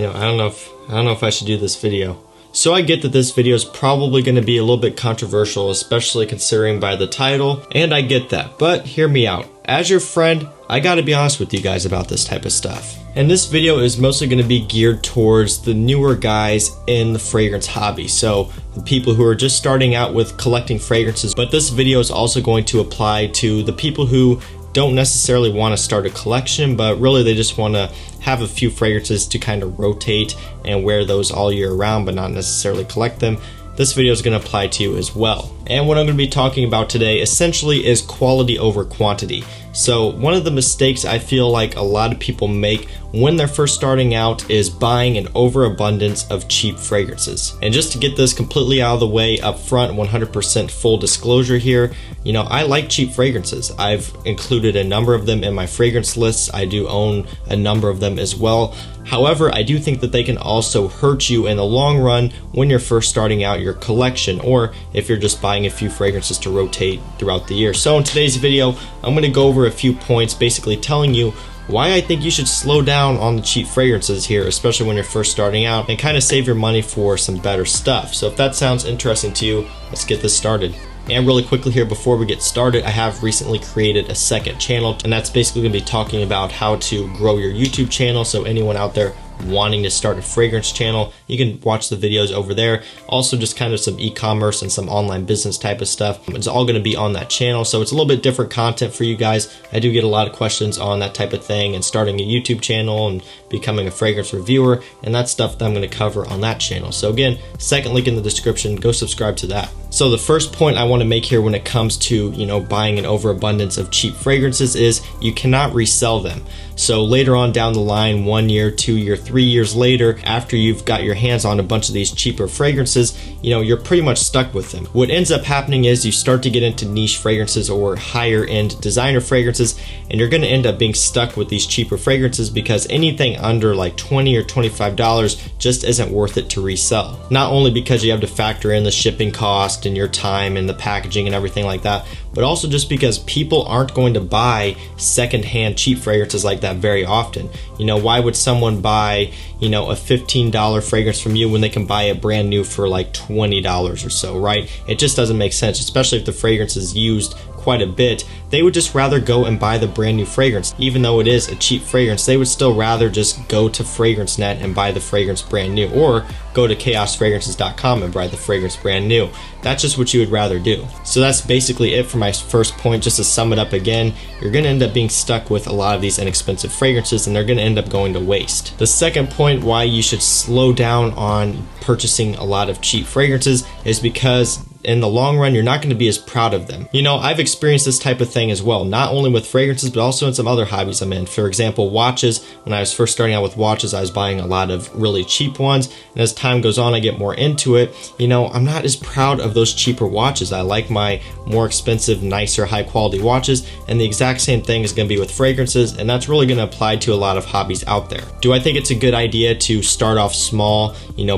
I don't know if I should do this video. So I get that this video is probably going to be a little bit controversial, especially considering by the title, and I get that, but hear me out. As your friend, I gotta be honest with you guys about this type of stuff. And this video is mostly going to be geared towards the newer guys in the fragrance hobby. So the people who are just starting out with collecting fragrances, but this video is also going to apply to the people who don't necessarily want to start a collection, but really they just want to have a few fragrances to kind of rotate and wear those all year round, but not necessarily collect them. This video is going to apply to you as well. And what I'm going to be talking about today essentially is quality over quantity. So one of the mistakes I feel like a lot of people make when they're first starting out is buying an overabundance of cheap fragrances. And just to get this completely out of the way up front, 100% full disclosure here, I like cheap fragrances. I've included a number of them in my fragrance lists. I do own a number of them as well. However, I do think that they can also hurt you in the long run when you're first starting out your collection, or if you're just buying a few fragrances to rotate throughout the year. So in today's video, I'm going to go over a few points basically telling you why I think you should slow down on the cheap fragrances here, especially when you're first starting out, and kind of save your money for some better stuff. So if that sounds interesting to you, let's get this started. And really quickly here before we get started, I have recently created a second channel, and that's basically going to be talking about how to grow your YouTube channel. So anyone out there wanting to start a fragrance channel, you can watch the videos over there. Also just kind of some e-commerce and some online business type of stuff. It's all going to be on that channel, so it's a little bit different content for you guys. I do get a lot of questions on that type of thing and starting a YouTube channel and becoming a fragrance reviewer, and that's stuff that I'm going to cover on that channel. So again, second link in the description, go subscribe to that. So the first point I want to make here when it comes to, buying an overabundance of cheap fragrances is you cannot resell them. So later on down the line, 1 year, 2 year, 3 years later, after you've got your hands on a bunch of these cheaper fragrances, you're pretty much stuck with them. What ends up happening is you start to get into niche fragrances or higher end designer fragrances, and you're going to end up being stuck with these cheaper fragrances because anything under like $20 or $25 just isn't worth it to resell. Not only because you have to factor in the shipping cost and your time and the packaging and everything like that, but also just because people aren't going to buy secondhand cheap fragrances like that very often. Why would someone buy, a $15 fragrance from you when they can buy it brand new for like $20 or so, right? It just doesn't make sense, especially if the fragrance is used quite a bit. They would just rather go and buy the brand new fragrance. Even though it is a cheap fragrance, they would still rather just go to FragranceNet and buy the fragrance brand new, or go to chaosfragrances.com and buy the fragrance brand new. That's just what you would rather do. So that's basically it for my first point. Just to sum it up again, you're going to end up being stuck with a lot of these inexpensive fragrances, and they're going to end up going to waste. The second point why you should slow down on purchasing a lot of cheap fragrances is because in the long run, you're not going to be as proud of them. I've experienced this type of thing as well, not only with fragrances, but also in some other hobbies I'm in. For example, watches. When I was first starting out with watches, I was buying a lot of really cheap ones. And as time goes on, I get more into it. I'm not as proud of those cheaper watches. I like my more expensive, nicer, high quality watches. And the exact same thing is going to be with fragrances. And that's really going to apply to a lot of hobbies out there. Do I think it's a good idea to start off small,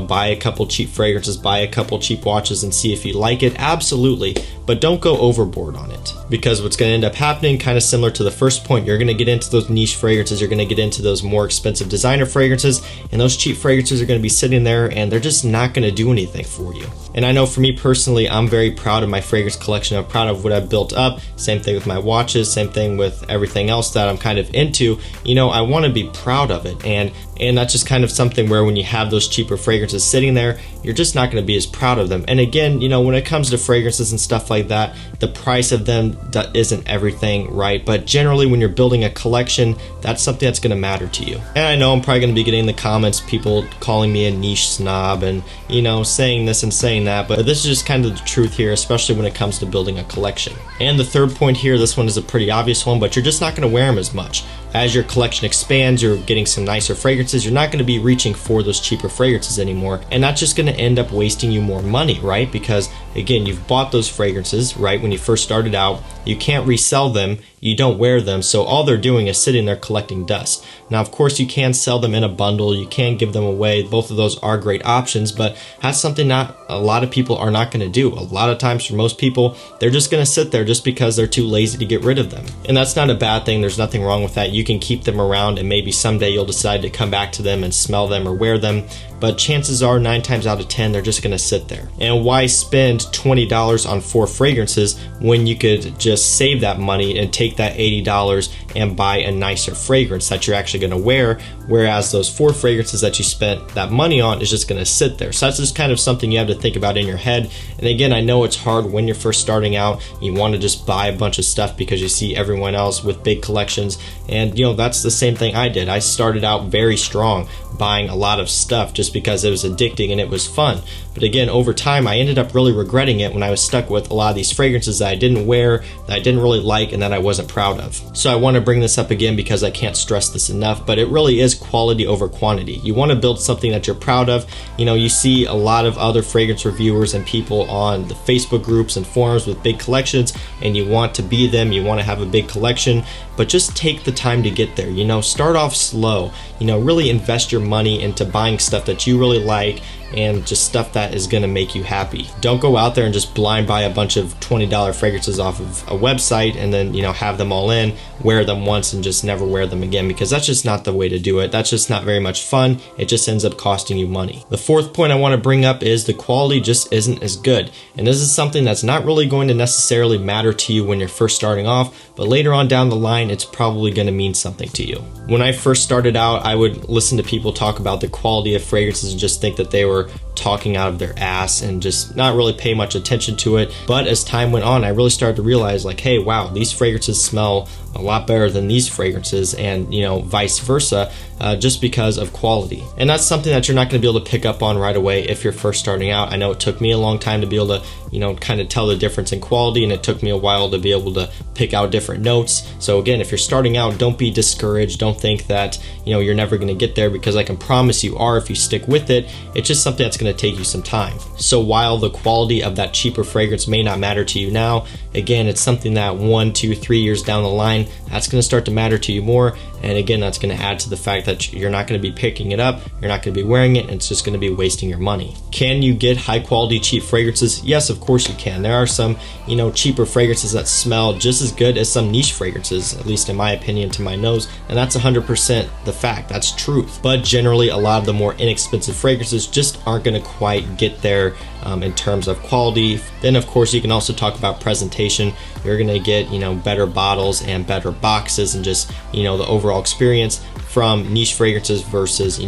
buy a couple cheap fragrances, buy a couple cheap watches and see if you like it? Absolutely, but don't go overboard on it, because what's going to end up happening, kind of similar to the first point, you're going to get into those niche fragrances, you're going to get into those more expensive designer fragrances, and those cheap fragrances are going to be sitting there and they're just not going to do anything for you. And I know for me personally, I'm very proud of my fragrance collection. I'm proud of what I've built up. Same thing with my watches, same thing with everything else that I'm kind of into. I want to be proud of it, and that's just kind of something where when you have those cheaper fragrances sitting there, you're just not going to be as proud of them. And again, when it comes to fragrances and stuff like that, the price of them isn't everything, right? But generally, when you're building a collection, that's something that's going to matter to you. And I know I'm probably going to be getting in the comments people calling me a niche snob and, saying this and saying that, but this is just kind of the truth here, especially when it comes to building a collection. And the third point here, this one is a pretty obvious one, but you're just not going to wear them as much. As your collection expands, you're getting some nicer fragrances, you're not going to be reaching for those cheaper fragrances anymore, and that's just going to end up wasting you more money, right? Because again, you've bought those fragrances, right, when you first started out, you can't resell them, you don't wear them, so all they're doing is sitting there collecting dust. Now, of course, you can sell them in a bundle, you can give them away. Both of those are great options, but that's something not a lot of people are not going to do. A lot of times for most people, they're just going to sit there just because they're too lazy to get rid of them. And that's not a bad thing. There's nothing wrong with that. You can keep them around and maybe someday you'll decide to come back to them and smell them or wear them. But chances are 9 times out of 10, they're just going to sit there. And why spend $20 on 4 fragrances when you could just save that money and take that $80 and buy a nicer fragrance that you're actually going to wear, whereas those 4 fragrances that you spent that money on is just going to sit there. So that's just kind of something you have to think about in your head. And again, I know it's hard when you're first starting out. You want to just buy a bunch of stuff because you see everyone else with big collections. And that's the same thing I did. I started out very strong, buying a lot of stuff just because it was addicting and it was fun. But again, over time, I ended up really regretting it when I was stuck with a lot of these fragrances that I didn't wear, that I didn't really like, and that I wasn't proud of. So I want to bring this up again because I can't stress this enough, but it really is quality over quantity. You want to build something that you're proud of. You see a lot of other fragrance reviewers and people on the Facebook groups and forums with big collections, and you want to be them, you want to have a big collection, but just take the time to get there. Start off slow. Really invest your money into buying stuff that you really like and just stuff that is going to make you happy. Don't go out there and just blind buy a bunch of $20 fragrances off of a website and then have them all in, wear them once and just never wear them again, because that's just not the way to do it. That's just not very much fun. It just ends up costing you money. The fourth point I want to bring up is the quality just isn't as good, and this is something that's not really going to necessarily matter to you when you're first starting off, but later on down the line it's probably going to mean something to you. When I first started out, I would listen to people talk about the quality of fragrances and just think that they were talking out of their ass and just not really pay much attention to it. But as time went on, I really started to realize, like, hey, wow, these fragrances smell a lot better than these fragrances, and vice versa, just because of quality. And that's something that you're not going to be able to pick up on right away if you're first starting out. I know it took me a long time to be able to kind of tell the difference in quality, and it took me a while to be able to pick out different notes. So again, if you're starting out, don't be discouraged. Don't think that you're never going to get there, because I can promise you are if you stick with it. It's just something that's going to take you some time. So while the quality of that cheaper fragrance may not matter to you now, again, it's something that 1, 2, 3 years down the line, that's going to start to matter to you more. And again, that's going to add to the fact that you're not going to be picking it up, you're not going to be wearing it, and it's just going to be wasting your money. Can you get high quality cheap fragrances? Yes, of course you can. There are some cheaper fragrances that smell just as good as some niche fragrances, at least in my opinion, to my nose, and that's 100% the fact. That's truth. But generally, a lot of the more inexpensive fragrances just aren't going to quite get there in terms of quality. Then of course you can also talk about presentation. You're going to get better bottles and better boxes, and just the overall experience from niche fragrances versus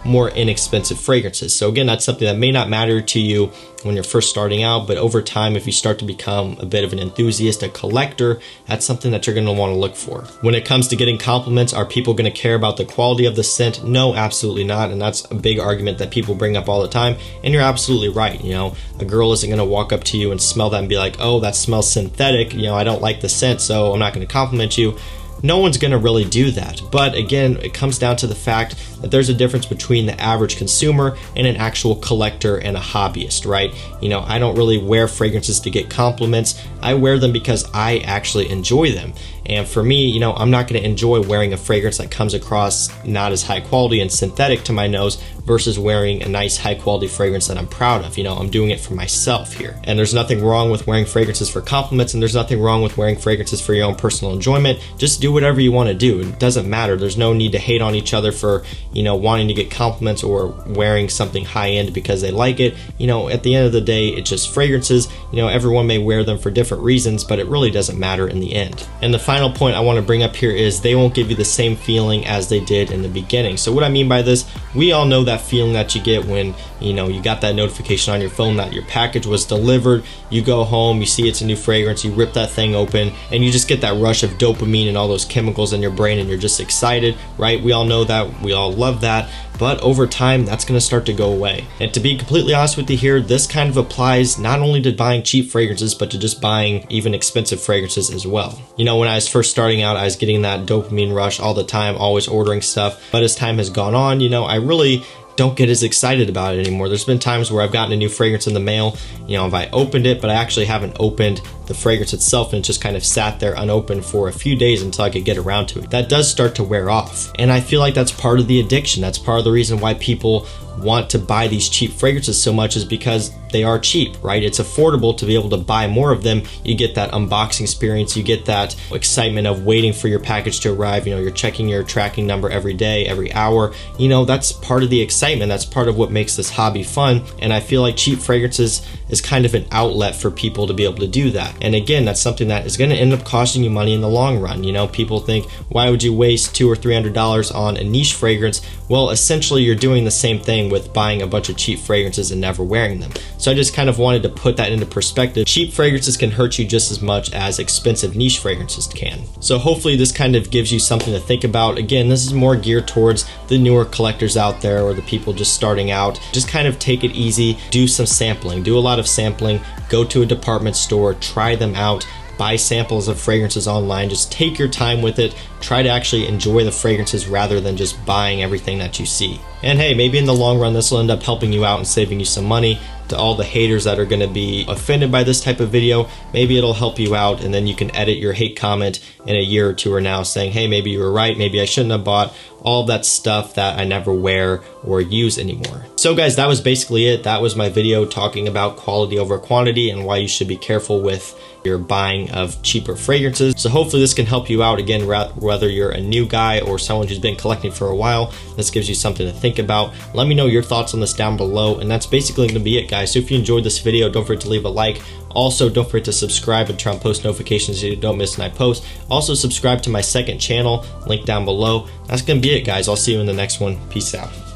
more inexpensive fragrances. So again, that's something that may not matter to you when you're first starting out, but over time, if you start to become a bit of an enthusiast, a collector, that's something that you're going to want to look for. When it comes to getting compliments, are people going to care about the quality of the scent? No, absolutely not. And that's a big argument that people bring up all the time, and you're absolutely right. A girl isn't going to walk up to you and smell that and be like, oh, that smells synthetic, I don't like the scent, so I'm not going to compliment you. No one's going to really do that. But again, it comes down to the fact that there's a difference between the average consumer and an actual collector and a hobbyist, right? I don't really wear fragrances to get compliments. I wear them because I actually enjoy them. And for me, I'm not going to enjoy wearing a fragrance that comes across not as high quality and synthetic to my nose versus wearing a nice high quality fragrance that I'm proud of. I'm doing it for myself here. And there's nothing wrong with wearing fragrances for compliments, and there's nothing wrong with wearing fragrances for your own personal enjoyment. Just do whatever you want to do. It doesn't matter. There's no need to hate on each other for, wanting to get compliments or wearing something high end because they like it. At the end of the day, it's just fragrances. Everyone may wear them for different reasons, but it really doesn't matter in the end. And the final point I want to bring up here is they won't give you the same feeling as they did in the beginning. So what I mean by this, we all know that feeling that you get when you got that notification on your phone that your package was delivered. You go home, you see it's a new fragrance, you rip that thing open, and you just get that rush of dopamine and all those chemicals in your brain, and you're just excited, right? We all know that, we all love that. But over time, that's going to start to go away. And to be completely honest with you here, this kind of applies not only to buying cheap fragrances, but to just buying even expensive fragrances as well. When I was first starting out, I was getting that dopamine rush all the time, always ordering stuff. But as time has gone on, I really don't get as excited about it anymore. There's been times where I've gotten a new fragrance in the mail, if I opened it, but I actually haven't opened the fragrance itself, and it just kind of sat there unopened for a few days until I could get around to it. That does start to wear off. And I feel like that's part of the addiction. That's part of the reason why people want to buy these cheap fragrances so much, is because they are cheap, right? It's affordable to be able to buy more of them. You get that unboxing experience, you get that excitement of waiting for your package to arrive. You know, you're checking your tracking number every day, every hour. You know, that's part of the excitement. That's part of what makes this hobby fun. And I feel like cheap fragrances is kind of an outlet for people to be able to do that. And again, that's something that is going to end up costing you money in the long run. You know, people think, why would you waste $200 or $300 on a niche fragrance? Well, essentially you're doing the same thing with buying a bunch of cheap fragrances and never wearing them. So I just kind of wanted to put that into perspective. Cheap fragrances can hurt you just as much as expensive niche fragrances can. So hopefully this kind of gives you something to think about. Again, this is more geared towards the newer collectors out there, or the people just starting out. Just kind of take it easy, do some sampling, do a lot of sampling, go to a department store, try them out, buy samples of fragrances online. Just take your time with it. Try to actually enjoy the fragrances rather than just buying everything that you see. And hey, maybe in the long run, this will end up helping you out and saving you some money. To all the haters that are going to be offended by this type of video, maybe it'll help you out, and then you can edit your hate comment in a year or two or now saying, hey, maybe you were right, maybe I shouldn't have bought all of that stuff that I never wear or use anymore. So guys, that was basically it. That was my video talking about quality over quantity and why you should be careful with your buying of cheaper fragrances. So hopefully this can help you out. Again, whether you're a new guy or someone who's been collecting for a while, this gives you something to think about. Let me know your thoughts on this down below, and that's basically going to be it, guys. So if you enjoyed this video, don't forget to leave a like. Also, don't forget to subscribe and turn on post notifications so you don't miss when I post. Also, subscribe to my second channel, link down below. That's going to be it, guys. I'll see you in the next one. Peace out.